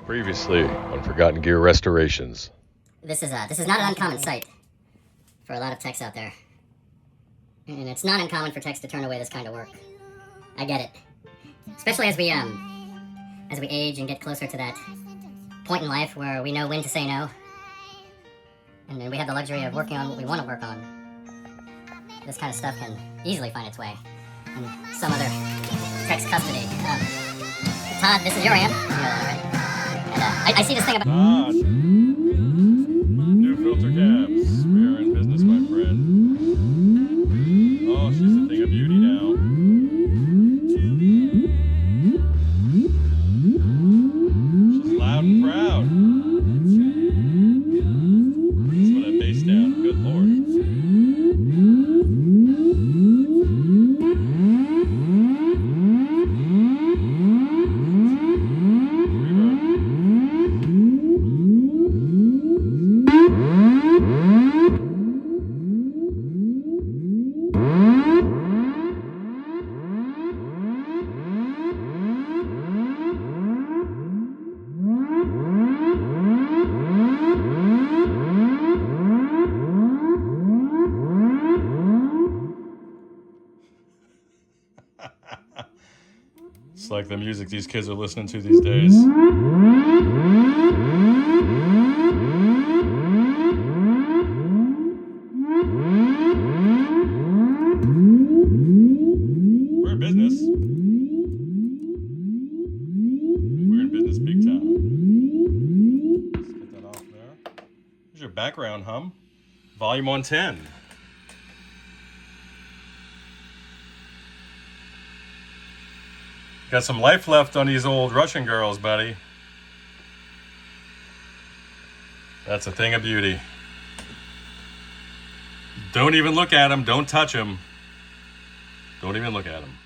Previously on Forgotten Gear Restorations. This is not an uncommon sight for a lot of techs out there. And it's not uncommon for techs to turn away this kind of work. I get it. Especially as we age and get closer to that point in life where we know when to say no. And then we have the luxury of working on what we want to work on. This kind of stuff can easily find its way in some other tech's custody. Todd, this is your amp. You know that already. And I see this thing about... Todd! New filter caps. We are in business, my friend. Oh, she's a thing of beauty now. She's loud and proud. Let's put that bass down. Good lord. It's like the music these kids are listening to these days. We're in business. We're in business big time. Let's get that off there. Here's your background hum. Volume on 10. Got some life left on these old Russian girls, buddy. That's a thing of beauty. Don't even look at them. Don't touch them. Don't even look at them.